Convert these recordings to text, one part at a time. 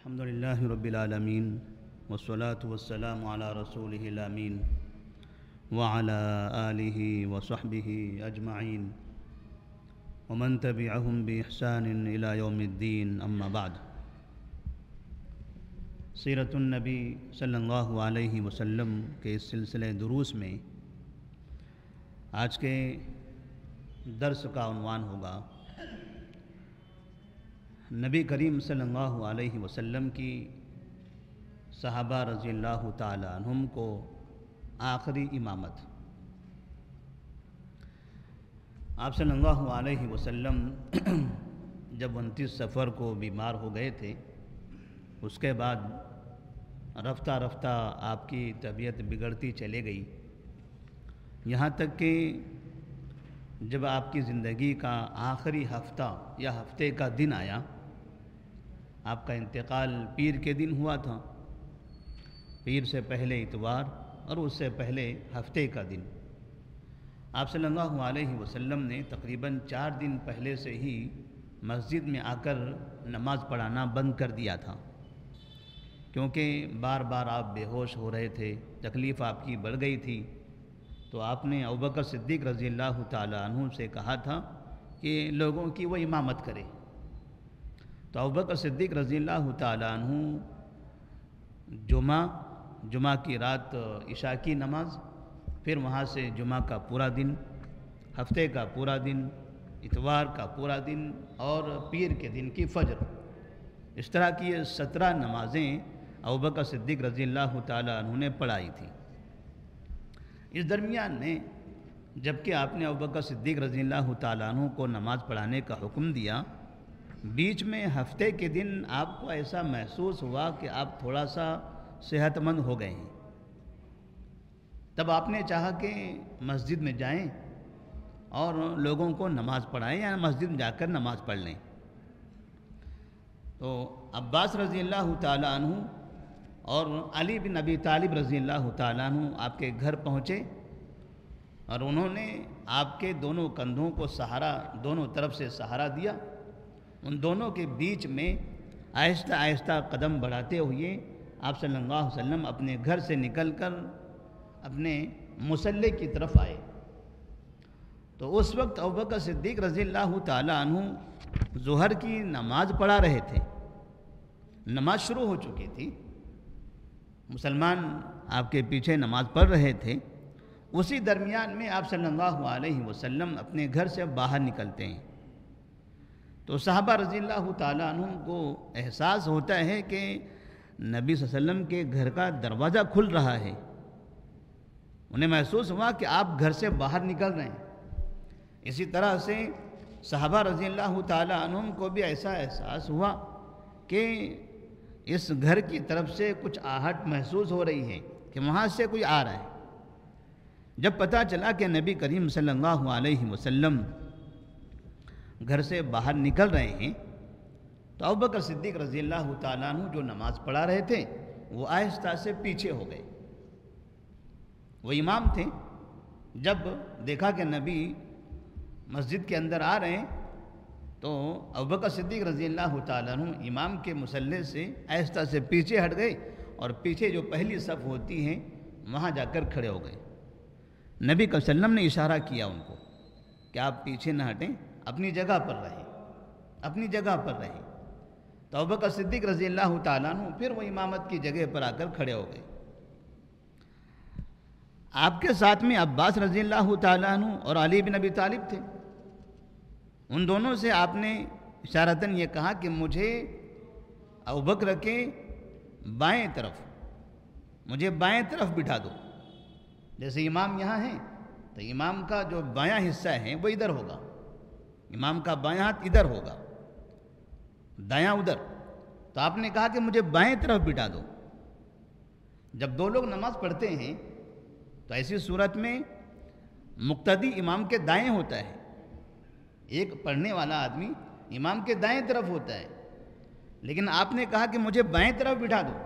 الحمد للہ رب العالمین والصلاة والسلام علی رسولہ الامین وعلی آلہ وصحبہ اجمعین ومن تبعہم بإحسان الی یوم الدین اما بعد۔ سیرت النبی صلی اللہ علیہ وسلم کے اس سلسلے دروس میں آج کے درس کا عنوان ہوگا نبی کریم صلی اللہ علیہ وسلم کی صحابہ رضی اللہ تعالی عنہم کو آخری امامت۔ آپ صلی اللہ علیہ وسلم جب 29 صفر کو بیمار ہو گئے تھے، اس کے بعد رفتہ رفتہ آپ کی طبیعت بگڑتی چلے گئی، یہاں تک کہ جب آپ کی زندگی کا آخری ہفتہ یا ہفتے کا دن آیا، آپ کا انتقال پیر کے دن ہوا تھا، پیر سے پہلے اتوار اور اس سے پہلے ہفتے کا دن۔ آپ صلی اللہ علیہ وسلم نے تقریباً 4 دن پہلے سے ہی مسجد میں آ کر نماز پڑھانا بند کر دیا تھا، کیونکہ بار بار آپ بے ہوش ہو رہے تھے، تکلیف آپ کی بڑھ گئی تھی۔ تو آپ نے ابوبکر صدیق رضی اللہ تعالی عنہ سے کہا تھا کہ لوگوں کی وہ امامت کرے۔ تو ابوبکر صدیق رضی اللہ تعالی عنہ جمعہ کی رات عشاء کی نماز، پھر وہاں سے جمعہ کا پورا دن، ہفتے کا پورا دن، اتوار کا پورا دن اور پیر کے دن کی فجر، اس طرح کی یہ 17 نمازیں ابوبکر صدیق رضی اللہ تعالی عنہ نے پڑھائی تھی۔ اس درمیان میں جبکہ آپ نے ابوبکر صدیق رضی اللہ تعالیٰ عنہ کو نماز پڑھانے کا حکم دیا، بیچ میں ہفتے کے دن آپ کو ایسا محسوس ہوا کہ آپ تھوڑا سا صحت مند ہو گئے ہیں۔ تب آپ نے چاہا کہ مسجد میں جائیں اور لوگوں کو نماز پڑھائیں یا مسجد میں جا کر نماز پڑھ لیں۔ تو عباس رضی اللہ تعالیٰ عنہ اور علی بن ابی طالب رضی اللہ تعالیٰ عنہ آپ کے گھر پہنچے اور انہوں نے آپ کے دونوں کندھوں کو سہارا، دونوں طرف سے سہارا دیا۔ ان دونوں کے بیچ میں آہستہ آہستہ قدم بڑھاتے ہوئے آپ صلی اللہ علیہ وسلم اپنے گھر سے نکل کر اپنے مصلی کی طرف آئے۔ تو اس وقت ابوبکر صدیق رضی اللہ تعالیٰ عنہ ظہر کی نماز پڑھا رہے تھے، نماز شروع ہو چکی تھی، مسلمان آپ کے پیچھے نماز پڑھ رہے تھے۔ اسی درمیان میں آپ صلی اللہ علیہ وسلم اپنے گھر سے باہر نکلتے ہیں۔ تو صحابہ رضی اللہ تعالیٰ عنہ کو احساس ہوتا ہے کہ نبی صلی اللہ علیہ وسلم کے گھر کا دروازہ کھل رہا ہے۔ انہیں محسوس ہوا کہ آپ گھر سے باہر نکل رہے ہیں۔ اسی طرح سے صحابہ رضی اللہ تعالیٰ عنہ کو بھی ایسا احساس ہوا کہ اس گھر کی طرف سے کچھ آہٹ محسوس ہو رہی ہے کہ وہاں سے کوئی آ رہا ہے۔ جب پتہ چلا کہ نبی کریم صلی اللہ علیہ وسلم گھر سے باہر نکل رہے ہیں، تو ابوبکر صدیق رضی اللہ تعالیٰ عنہ جو نماز پڑھا رہے تھے وہ آہستہ سے پیچھے ہو گئے۔ وہ امام تھے، جب دیکھا کہ نبی مسجد کے اندر آ رہے ہیں تو ابوبکر صدیق رضی اللہ تعالیٰ عنہ امام کے مصلی سے آہستہ سے پیچھے ہٹ گئے اور پیچھے جو پہلی صف ہوتی ہیں وہاں جا کر کھڑے ہو گئے۔ نبی صلی اللہ علیہ وسلم نے اشارہ کیا ان کو کہ آپ پیچھے نہ ہٹیں، اپنی جگہ پر رہیں، اپنی جگہ پر رہیں۔ تو ابوبکر صدیق رضی اللہ تعالیٰ عنہ پھر وہ امامت کی جگہ پر آ کر کھڑے ہو گئے۔ آپ کے ساتھ میں عباس رضی اللہ تعالیٰ عنہ اور علی بن ابی طالب تھے۔ ان دونوں سے آپ نے اشارتاً یہ کہا کہ مجھے ابوبکر کے بائیں طرف، مجھے بائیں طرف بٹھا دو۔ جیسے امام یہاں ہیں تو امام کا جو بایاں حصہ ہے وہ ادھر ہوگا، امام کا بایاں ہاتھ ادھر ہوگا، دایاں ادھر۔ تو آپ نے کہا کہ مجھے بائیں طرف بٹھا دو۔ جب دو لوگ نماز پڑھتے ہیں تو ایسی صورت میں مقتدی امام کے دائیں ہوتا ہے، ایک پڑھنے والا آدمی امام کے دائیں طرف ہوتا ہے، لیکن آپ نے کہا کہ مجھے بائیں طرف بٹھا دو،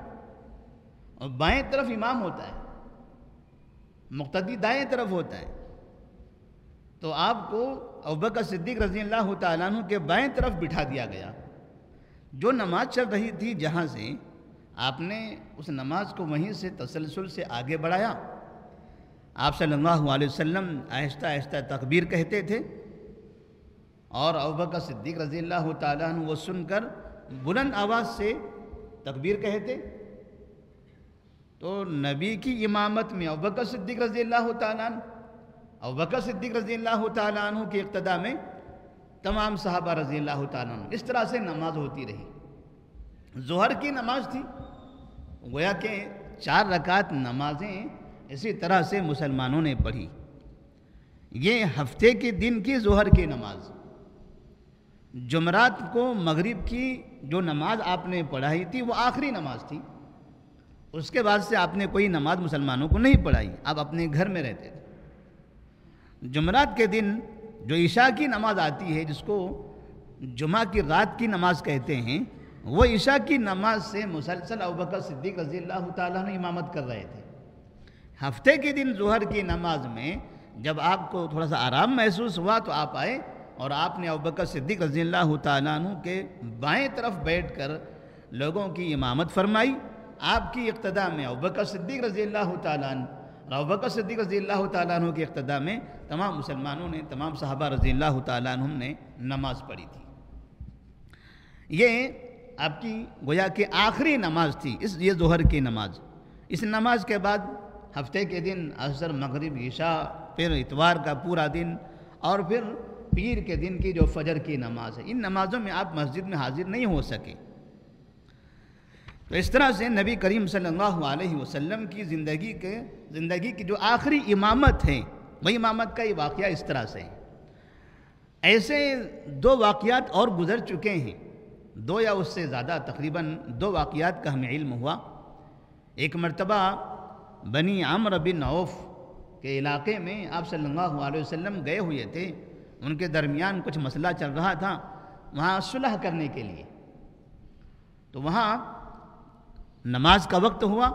اور بائیں طرف امام ہوتا ہے، مقتدی دائیں طرف ہوتا ہے۔ تو آپ کو ابوبکر صدیق رضی اللہ تعالیٰ عنہ کے بائیں طرف بٹھا دیا گیا۔ جو نماز چل رہی تھی جہاں سے آپ نے اس نماز کو وہیں سے تسلسل سے آگے بڑھایا. آپ صلی اللہ علیہ وسلم آہستہ آہستہ تکبیر کہتے تھے اور ابوبکر صدیق رضی اللہ تعالیٰ عنہ وہ سن کر بلند آواز سے تکبیر کہتے. تو نبی کی امامت میں ابوبکر صدیق رضی اللہ تعالیٰ عنہ، ابوبکر صدیق رضی اللہ تعالیٰ عنہ کی اقتداء میں تمام صحابہ رضی اللہ تعالیٰ عنہ، اس طرح سے نماز ہوتی رہی. ظہر کی نماز تھی، گویا کہ 4 رکعت نمازیں اسی طرح سے مسلمانوں نے پڑھی. یہ ہفتے کے دن کی ظہر کی نماز. جمعرات کو مغرب کی جو نماز آپ نے پڑھائی تھی وہ آخری نماز تھی. اس کے بعد سے آپ نے کوئی نماز مسلمانوں کو نہیں پڑھائی، آپ اپنے گھر میں رہتے تھے. جمعرات کے دن جو عشاء کی نماز آتی ہے، جس کو جمعہ کی رات کی نماز کہتے ہیں، وہ عشاء کی نماز سے مسلسل ابوبکر صدیق رضی اللہ تعالیٰ نے امامت کر رہے تھے. ہفتے کے دن ظہر کی نماز میں جب آپ کو تھوڑا سا آرام محسوس ہوا تو آپ آئے اور آپ نے ابوبکر صدیق رضی اللہ تعالیٰ عنہ کے بائیں طرف بیٹھ کر لوگوں کی امامت فرمائی. آپ کی اقتداء میں ابوبکر صدیق رضی اللہ تعالیٰ عنہ اور ابوبکر صدیق رضی اللہ تعالیٰ عنہ کی اقتداء میں تمام مسلمانوں نے، تمام صحابہ رضی اللہ تعالیٰ عنہ نے نماز پڑھی تھی. یہ آپ کی گویا کہ آخری نماز تھی، یہ ظہر کی نماز. اس نماز کے بعد ہفتے کے دن عصر، مغرب، عشاء، پھر اتوار کا پورا دن اور پھر پیر کے دن کی جو فجر کی نماز ہے، ان نمازوں میں آپ مسجد میں حاضر نہیں ہو سکے. تو اس طرح سے نبی کریم صلی اللہ علیہ وسلم کی زندگی کی جو آخری امامت ہے، وہ امامت کا یہ واقعہ اس طرح سے ہے. ایسے 2 واقعات اور گزر چکے ہیں، 2 یا اس سے زیادہ، تقریباً 2 واقعات کا ہمیں علم ہوا. ایک مرتبہ بنی عمرو بن عوف کے علاقے میں آپ صلی اللہ علیہ وسلم گئے ہوئے تھے. ان کے درمیان کچھ مسئلہ چل رہا تھا وہاں صلح کرنے کے لیے. تو وہاں نماز کا وقت ہوا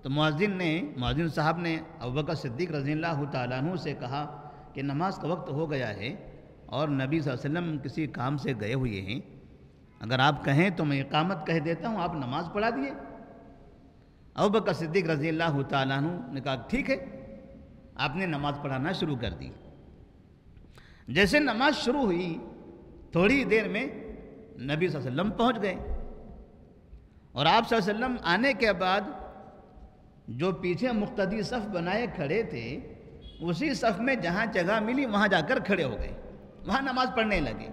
تو مؤذن صاحب نے ابوبکر صدیق رضی اللہ تعالیٰ عنہ سے کہا کہ نماز کا وقت ہو گیا ہے اور نبی صلی اللہ علیہ وسلم کسی کام سے گئے ہوئے ہیں، اگر آپ کہیں تو میں اقامت کہہ دیتا ہوں، آپ نماز پڑھا دیے. ابوبکر صدیق رضی اللہ تعالیٰ عنہ نے کہا ٹھیک ہے. آپ نے نماز پڑھانا شروع کر دی. جیسے نماز شروع ہوئی تھوڑی دیر میں نبی صلی اللہ علیہ وسلم پہنچ گئے اور آپ صلی اللہ علیہ وسلم آنے کے بعد جو پیچھے مقتدی صف بنائے کھڑے تھے اسی صف میں جہاں جگہ ملی وہاں جا کر کھڑے ہو گئے، وہاں نماز پڑھنے لگے.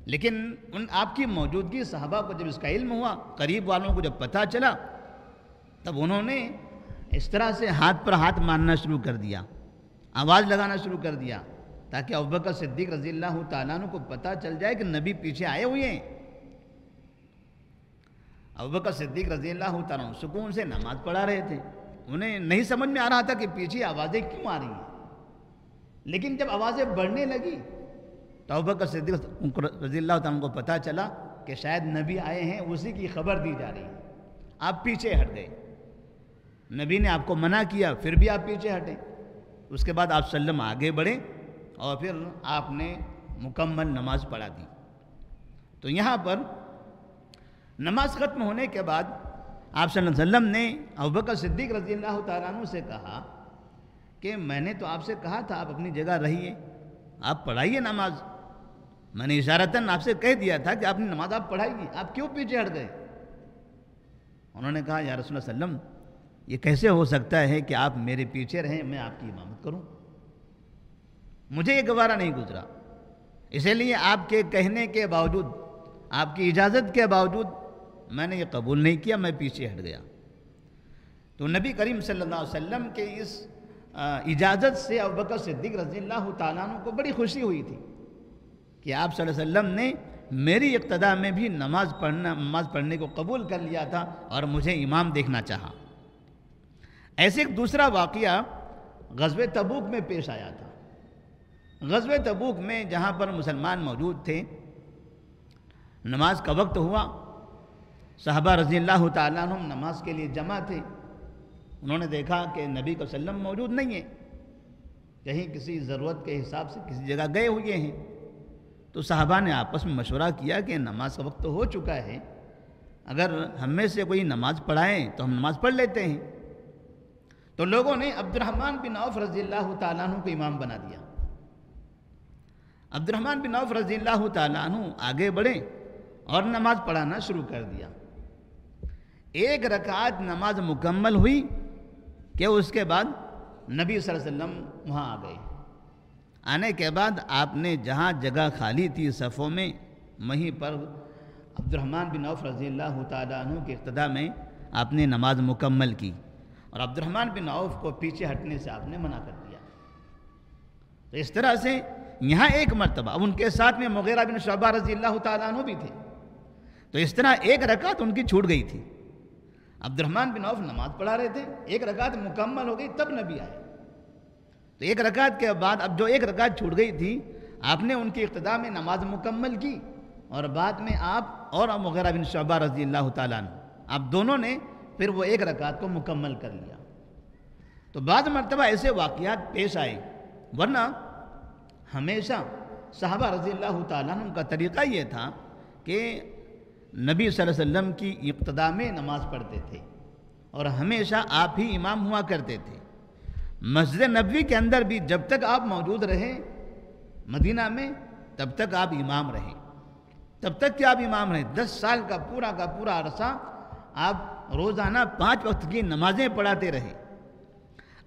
لیکن آپ کی موجودگی صحابہ کو جب اس کا علم ہوا، قریب والوں کو جب پتہ چلا، تب انہوں نے اس طرح سے ہاتھ پر ہاتھ مارنا شروع کر دیا، آواز لگانا شروع کر دیا تاکہ ابوبکر صدیق رضی اللہ تعالیٰ عنہ کو پتہ چل جائے کہ نبی پیچھے آئے ہوئے ہیں. ابوبکر صدیق رضی اللہ تعالیٰ عنہ سکون سے نماز پڑھا رہے تھے. انہیں نہیں سمجھ میں آ رہا تھا کہ پیچھے آوازیں کیوں آ رہی ہیں. لیکن جب آوازیں بڑھنے لگی تو ابوبکر صدیق رضی اللہ تعالیٰ عنہ کو پتہ چلا کہ شاید نبی آئے ہیں، اسی کی خبر دی جا رہی ہے. آپ پیچھے ہٹ گئے. نبی نے آپ کو منع کیا پھر بھی آپ پیچھے ہٹے. اس کے بعد آپ صلی اللہ علیہ وسلم آگے بڑھے اور پھر آپ نے مکمل نماز پڑھا دی. تو یہاں پر نماز ختم ہونے کے بعد آپ صلی اللہ علیہ وسلم نے ابوبکر صدیق رضی اللہ تعالیٰ عنہ سے کہا کہ میں نے تو آپ سے کہا تھا آپ اپنی جگہ رہیے، آپ پڑھائیے نماز. میں نے اشارتاً آپ سے کہہ دیا تھا کہ آپ نے نماز آپ پڑھائیے، آپ کیوں پیچھے ہٹ گئے؟ انہوں نے کہا یا رسول اللہ صلی اللہ علیہ وسلم یہ کیسے ہو سکتا ہے کہ آپ میرے پیچھے رہیں میں آپ کی امامت کروں؟ مجھے یہ گوارا نہیں گزرا، اسی لیے آپ کے کہنے کے باوجود، آپ کی اجازت کے باوجود میں نے یہ قبول نہیں کیا، میں پیچھے ہٹ گیا. تو نبی کریم صلی اللہ علیہ وسلم کے اس اجازت سے ابوبکر صدیق رضی اللہ تعالیٰ عنہ کو بڑی خوشی ہوئی تھی کہ آپ صلی اللہ علیہ وسلم نے میری اقتداء میں بھی نماز پڑھنے کو قبول کر لیا تھا اور مجھے امام دیکھنا چاہا. ایسے ایک دوسرا واقعہ غزوہ تبوک میں پیش آیا تھا. غزوہ تبوک میں جہاں پر مسلمان موجود تھے، نماز کا وقت ہوا، صحابہ رضی اللہ تعالیٰ عنہ نماز کے لیے جمع تھے. انہوں نے دیکھا کہ نبی صلی اللہ علیہ وسلم موجود نہیں ہے، کہیں کسی ضرورت کے حساب سے کسی جگہ گئے ہوئے ہیں. تو صحابہ نے آپس میں مشورہ کیا کہ نماز کا وقت تو ہو چکا ہے، اگر ہم میں سے کوئی نماز پڑھائیں تو ہم نماز پڑھ لیتے ہیں۔ تو لوگوں نے عبد الرحمن بن عوف رضی اللہ تعالیٰ عنہ کو امام بنا دیا۔ عبد الرحمن بن عوف رضی اللہ تعالیٰ عنہ آگے بڑھے اور نماز پڑھانا شروع کر دیا۔ ایک رکعت نماز مکمل ہوئی کہ اس کے بعد نبی صلی اللہ علیہ وسلم وہاں آ گئے۔ آنے کے بعد آپ نے جہاں جگہ خالی تھی صفوں میں، وہیں پر عبد الرحمن بن عوف رضی اللہ تعالیٰ عنہ کے اقتداء میں آپ نے نماز مکمل کی، اور عبد الرحمن بن عوف کو پیچھے ہٹنے سے آپ نے منع کر دیا۔ تو اس طرح سے یہاں ایک مرتبہ، اب ان کے ساتھ میں مغیرہ بن شعبہ رضی اللہ تعالیٰ عنہ بھی تھے، تو اس طرح ایک رکعت ان کی چھوٹ گئی تھی۔ عبد الرحمن بن عوف نماز پڑھا رہے تھے، ایک رکعت مکمل ہو گئی تب نبی آئے۔ تو ایک رکعت کے بعد اب جو ایک رکعت چھوٹ گئی تھی، آپ نے ان کی اقتداء میں نماز مکمل کی، اور بعد میں آپ اور مغیرہ بن شعبہ رضی اللہ تعالیٰ عنہ، آپ دونوں نے پھر وہ ایک رکعت کو مکمل کر لیا۔ تو بعض مرتبہ ایسے واقعات پیش آئے، ورنہ ہمیشہ صحابہ رضی اللہ تعالیٰ عنہ کا طریقہ یہ تھا کہ نبی صلی اللہ علیہ وسلم کی اقتداء میں نماز پڑھتے تھے، اور ہمیشہ آپ ہی امام ہوا کرتے تھے۔ مسجد نبوی کے اندر بھی جب تک آپ موجود رہے مدینہ میں، تب تک آپ امام رہے، تب تک کہ آپ امام رہے۔ 10 سال کا پورا عرصہ آپ روزانہ 5 وقت کی نمازیں پڑھاتے رہے۔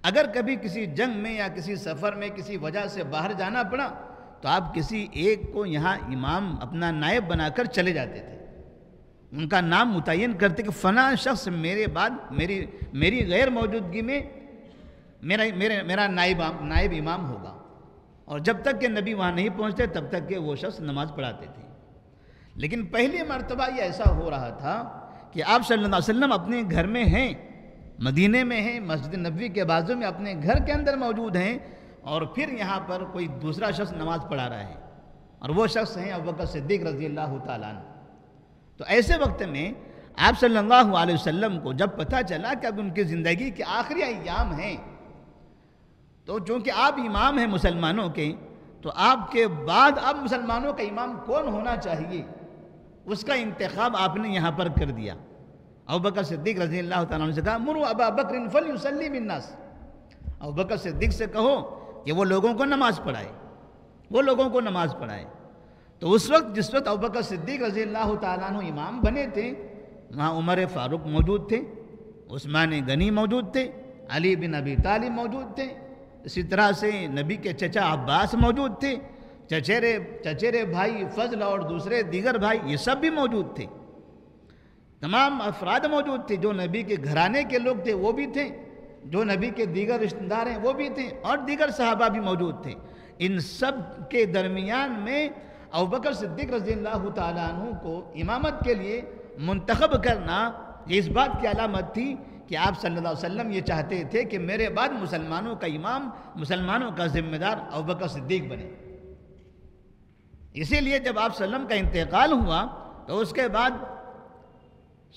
اگر کبھی کسی جنگ میں یا کسی سفر میں کسی وجہ سے باہر جانا پڑا تو آپ کسی ایک کو یہاں امام اپنا نائب بنا کر چلے جاتے تھے، ان کا نام متعین کرتے کہ فلاں شخص میرے بعد میری غیر موجودگی میں میرا نائب امام ہوگا، اور جب تک کہ نبی وہاں نہیں پہنچتے تب تک کہ وہ شخص نماز پڑھاتے تھے۔ لیکن پہلی مرتبہ یہ ایسا ہو رہا تھا کہ آپ صلی اللہ علیہ وسلم اپنے گھر میں ہیں، مدینے میں ہیں، مسجد نبوی کے بازو میں اپنے گھر کے اندر موجود ہیں، اور پھر یہاں پر کوئی دوسرا شخص نماز پڑھا رہا ہے، اور وہ شخص ہیں ابوبکر صدیق رضی اللہ تعالیٰ عنہ۔ تو ایسے وقت میں آپ صلی اللہ علیہ وسلم کو جب پتہ چلا کہ اب ان کی زندگی کے آخری ایام ہیں، تو چونکہ آپ امام ہیں مسلمانوں کے، تو آپ کے بعد اب مسلمانوں کا امام کون ہونا چاہیے، اس کا انتخاب آپ نے یہاں پر کر دیا۔ ابوبکر صدیق رضی اللہ تعالیٰ عنہ سے کہا مروا ابا بکر فلیصلی بالناس، ابوبکر صدیق سے کہو کہ وہ لوگوں کو نماز پڑھائے، تو اس وقت جس وقت ابوبکر صدیق رضی اللہ تعالیٰ عنہ امام بنے تھے، وہاں عمر فاروق موجود تھے، عثمان غنی موجود تھے، علی بن ابی طالب موجود تھے، اسی طرح سے نبی کے چچا عباس موجود تھے، چچیرے بھائی فضل اور دوسرے دیگر بھائی یہ سب بھی موجود تھے، تمام افراد موجود تھے، جو نبی کے گھرانے کے لوگ تھے وہ بھی تھے، جو نبی کے دیگر رشتہ دار ہیں وہ بھی تھے، اور دیگر صحابہ بھی موجود تھے۔ ان سب کے درمیان میں ابوبکر صدیق رضی اللہ تعالیٰ عنہ کو امامت کے لیے منتخب کرنا یہ اس بات کی علامت تھی کہ آپ صلی اللہ علیہ وسلم یہ چاہتے تھے کہ میرے بعد مسلمانوں کا امام، مسلمانوں کا ذمہ دار ابوبکر صدیق بنے۔ اسی لیے جب آپ صلی اللہ علیہ وسلم کا انتقال ہوا تو اس کے بعد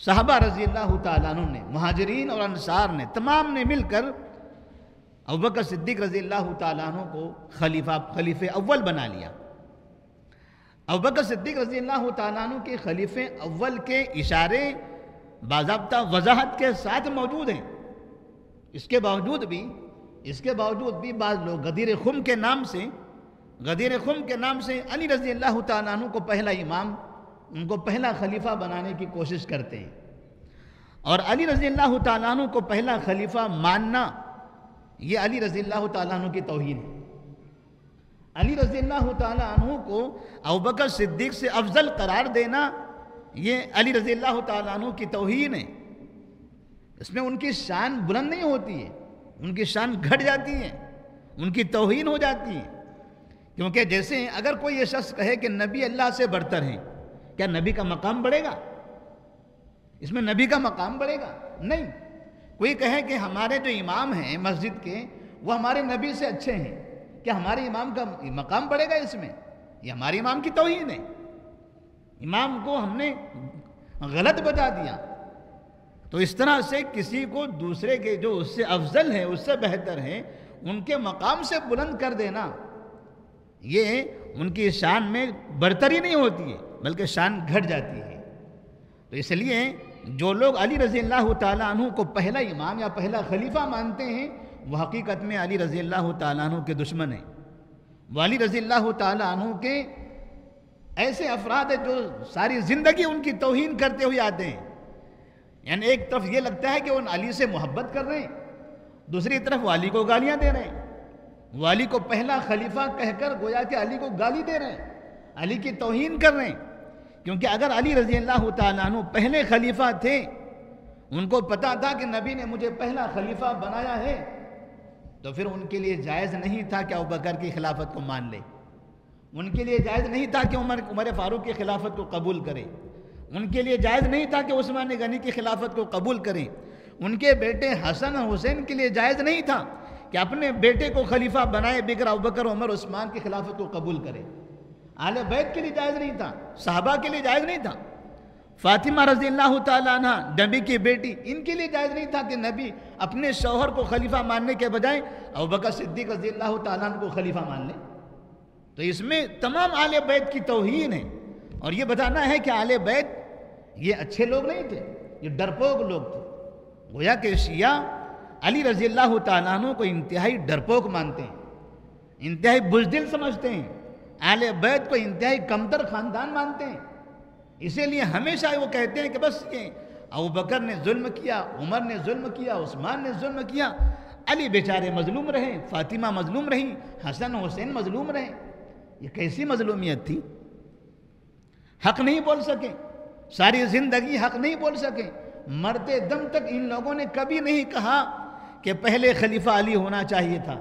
صحابہ رضی اللہ تعالیٰ عنہ نے، مہاجرین اور انصار نے، تمام نے مل کر ابوبکر صدیق رضی اللہ تعالیٰ عنہ کو خلیفہ اول بنا لیا۔ ابوبکر صدیق رضی اللہ تعالیٰ عنہ کے خلیفہ اول کے اشارے باضابطہ وضاحت کے ساتھ موجود ہیں۔ اس کے باوجود بھی بعض لوگ غدیر خم کے نام سے علی رضی اللہ تعالیٰ عنہ کو پہلا امام، ان کو پہلا خلیفہ بنانے کی کوشش کرتے ہیں، اور علی رضی اللہ تعالیٰ عنہ کو پہلا خلیفہ ماننا یہ علی رضی اللہ تعالیٰ عنہ کی توہین ہے۔ علی رضی اللہ تعالیٰ عنہ کو ابوبکر صدیق سے افضل قرار دینا یہ علی رضی اللہ تعالیٰ عنہ کی توہین ہے۔ اس میں ان کی شان بلند نہیں ہوتی ہے، ان کی شان گھٹ جاتی ہے، ان کی توہین ہو جاتی ہے۔ کیونکہ جیسے اگر کوئی یہ شخص کہے کہ نبی اللہ سے برتر ہیں، کیا نبی کا مقام بڑھے گا؟ اس میں نبی کا مقام بڑھے گا؟ نہیں۔ کوئی کہے کہ ہمارے جو امام ہیں مسجد کے وہ ہمارے نبی سے اچھے ہیں، کیا ہمارے امام کا مقام بڑھے گا؟ اس میں یہ ہمارے امام کی توہین ہے، امام کو ہم نے غلط بتا دیا۔ تو اس طرح سے کسی کو دوسرے کے جو اس سے افضل ہے، اس سے بہتر ہے، ان کے مقام سے بلند کر دینا یہ ان کی شان میں برتری نہیں ہوتی ہے بلکہ شان گھٹ جاتی ہے۔ تو اس لیے جو لوگ علی رضی اللہ تعالیٰ عنہ کو پہلا امام یا پہلا خلیفہ مانتے ہیں وہ حقیقت میں علی رضی اللہ تعالیٰ عنہ کے دشمن ہیں۔ وہ علی رضی اللہ تعالیٰ عنہ کے ایسے افراد ہیں جو ساری زندگی ان کی توہین کرتے ہوئے آتے ہیں۔ یعنی ایک طرف یہ لگتا ہے کہ وہ علی سے محبت کر رہے ہیں، دوسری طرف وہ علی کو گالیاں دے رہے ہیں، وہ علی کو پہلا خلیفہ کہہ کر گویا کہ علی کو گالی دے رہے ہیں، علی کی توہین کر رہے ہیں۔ کیونکہ اگر علی رضی اللہ تعالیٰ عنہ پہلے خلیفہ تھے، ان کو پتا تھا کہ نبی نے مجھے پہلا خلیفہ بنایا ہے، تو پھر ان کے لیے جائز نہیں تھا کہ ابوبکر کی خلافت کو مان لے، ان کے لیے جائز نہیں تھا کہ عمر فاروق کی خلافت کو قبول کرے، ان کے لیے جائز نہیں تھا کہ عثمان غنی کی خلافت کو قبول کریں، ان کے بیٹے حسن حسین کے لیے جائز نہیں تھا کہ اپنے بیٹے کو خلیفہ بنائے بغیر ابوبکر عمر عثمان کی خلافت کو قبول کرے۔ اہل بیت کے لیے جائز نہیں تھا، صحابہ کے لیے جائز نہیں تھا، فاطمہ رضی اللہ تعالیٰ عنہ نبی کی بیٹی، ان کے لیے جائز نہیں تھا کہ نبی اپنے شوہر کو خلیفہ ماننے کے بجائے ابوبکر صدیق رضی اللہ تعالیٰ عنہ کو خلیفہ مان لیں۔ تو اس میں تمام اہل بیت کی توہین ہے، اور یہ بتانا ہے کہ اہل بیت یہ اچھے لوگ نہیں تھے، یہ ڈرپوک لوگ تھے۔ گویا کہ شیعہ علی رضی اللہ تعالیٰ عنہ کو انتہائی ڈرپوک مانتے ہیں، انتہائی بزدل سمجھتے ہیں، اہل بیت کو انتہائی کمتر خاندان مانتے ہیں۔ اسی لیے ہمیشہ وہ کہتے ہیں کہ بس یہ ابوبکر نے ظلم کیا، عمر نے ظلم کیا، عثمان نے ظلم کیا، علی بیچارے مظلوم رہے، فاطمہ مظلوم رہی، حسن حسین مظلوم رہے۔ یہ کیسی مظلومیت تھی؟ حق نہیں بول سکے، ساری زندگی حق نہیں بول سکے، مرتے دم تک ان لوگوں نے کبھی نہیں کہا کہ پہلے خلیفہ علی ہونا چاہیے تھا،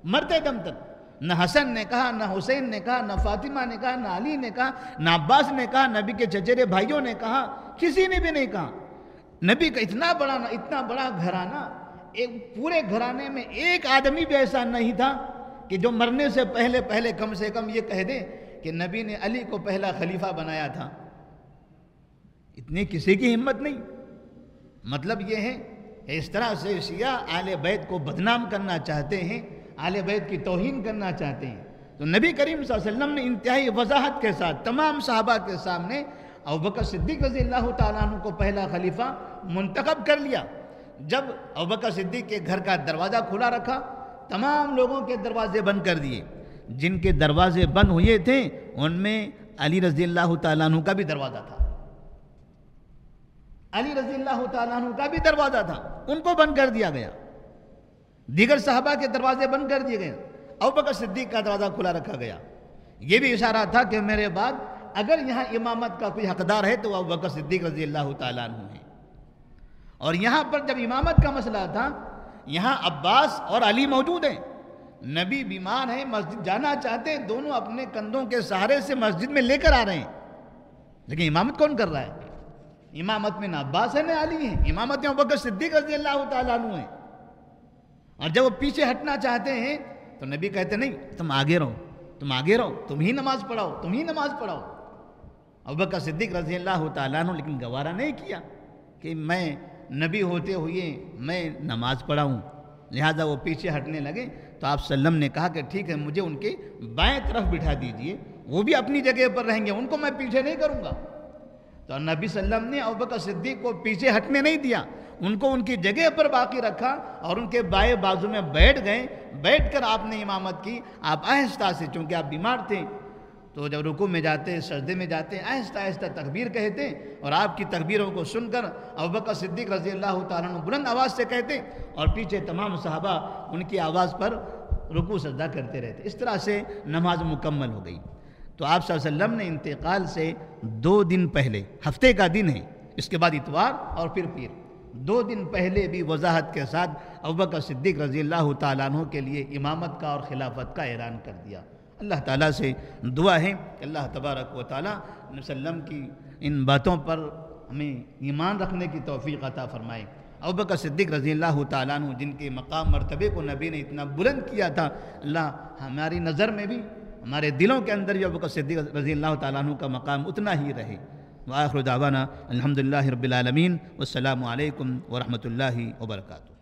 مرتے دم تک نہ حسن نے کہا، نہ حسین نے کہا، نہ فاطمہ نے کہا، نہ علی نے کہا، نہ عباس نے کہا، نبی کے چچیرے بھائیوں نے کہا، کسی نے بھی نہیں کہا۔ نبی کا اتنا بڑا گھرانہ، ایک پورے گھرانے میں ایک آدمی بھی ایسا نہیں تھا کہ جو مرنے سے پہلے کم سے کم یہ کہہ دے کہ نبی نے علی کو پہلا خلیفہ بنایا تھا۔ اتنی کسی کی ہمت نہیں۔ مطلب یہ ہے کہ اس طرح سے شیعہ اہل بیت کو بدنام کرنا چاہتے ہیں، اہل بیت کی توہین کرنا چاہتے ہیں۔ تو نبی کریم صلی اللہ علیہ وسلم نے انتہائی وضاحت کے ساتھ تمام صحابہ کے سامنے ابوبکر صدیق رضی اللہ تعالیٰ عنہ کو پہلا خلیفہ منتخب کر لیا۔ جب ابوبکر صدیق کے گھر کا دروازہ کھلا رکھا، تمام لوگوں کے دروازے بند کر دیے۔ جن کے دروازے بند ہوئے تھے ان میں علی رضی اللہ تعالیٰ عنہ کا بھی دروازہ تھا، علی رضی اللہ تعالیٰ عنہ کا بھی دروازہ تھا، ان کو بند کر دیا گیا۔ دیگر صحابہ کے دروازے بند کر دیے گئے، ابوبکر صدیق کا دروازہ کھلا رکھا گیا۔ یہ بھی اشارہ تھا کہ میرے بعد اگر یہاں امامت کا کوئی حقدار ہے تو وہ ابوبکر صدیق رضی اللہ تعالیٰ عنہ ہے۔ اور یہاں پر جب امامت کا مسئلہ تھا، یہاں عباس اور علی موجود ہیں، نبی بیمار ہیں، مسجد جانا چاہتے ہیں، دونوں اپنے کندھوں کے سہارے سے مسجد میں لے کر آ رہے ہیں، لیکن امامت کون کر رہا ہے؟ امامت میں نہ عباس ہے نہ علی ہے، امامت میں ابوبکر صدیق رضی اللہ تعالیٰ عنہ ہے۔ اور جب وہ پیچھے ہٹنا چاہتے ہیں تو نبی کہتے نہیں، تم آگے رہو، تم آگے رہو، تم ہی نماز پڑھاؤ، تم ہی نماز پڑھاؤ۔ ابوبکر صدیق رضی اللہ تعالیٰ عنہ لیکن گوارہ نہیں کیا کہ میں نبی ہوتے ہوئے میں نماز پڑھاؤں، لہذا وہ پیچھے ہٹنے لگے۔ تو آپ صلی اللہ علیہ وسلم نے کہا کہ ٹھیک ہے، مجھے ان کے بائیں طرف بٹھا دیجئے، وہ بھی اپنی جگہ پر رہیں گے، ان کو میں پیچھے نہیں کروں گا۔ تو نبی صلی اللہ علیہ وسلم نے ابوبکر صدیق کو پیچھے ہٹنے نہیں دیا، ان کو ان کی جگہ پر باقی رکھا اور ان کے بائیں بازو میں بیٹھ گئے۔ بیٹھ کر آپ نے امامت کی۔ آپ آہستہ سے، چونکہ آپ بیمار تھے تو جب رکوع میں جاتے، سجدے میں جاتے، آہستہ آہستہ تکبیر کہتے، اور آپ کی تکبیروں کو سن کر ابوبکر صدیق رضی اللہ تعالیٰ عنہ بلند آواز سے کہتے، اور پیچھے تمام صحابہ ان کی آواز پر رکوع سجدہ کرتے رہتے۔ اس طرح سے نماز مکمل ہو گئی۔ تو آپ صلی اللہ علیہ وسلم نے انتقال سے 2 دن پہلے، ہفتے کا دن ہے، اس کے بعد اتوار اور پھر پیر، 2 دن پہلے بھی وضاحت کے ساتھ ابوبکر صدیق رضی اللہ تعالیٰ عنہ کے لیے امامت کا اور خلافت کا اعلان کر دیا۔ اللہ تعالیٰ سے دعا ہے کہ اللہ تبارک و تعالیٰ نبی صلی اللہ علیہ وسلم کی ان باتوں پر ہمیں ایمان رکھنے کی توفیق عطا فرمائے۔ ابوبکر صدیق رضی اللہ تعالیٰ عنہ جن کے مقام مرتبے کو نبی نے اتنا بلند کیا تھا، اللہ ہماری نظر میں بھی، ہمارے دلوں کے اندر بھی ابوبکر صدیق رضی اللہ تعالیٰ عنہ کا مقام اتنا ہی رہے۔ وآخر دعوانا الحمدللہ رب العالمین، والسلام علیکم ورحمۃ اللہ وبرکاتہ۔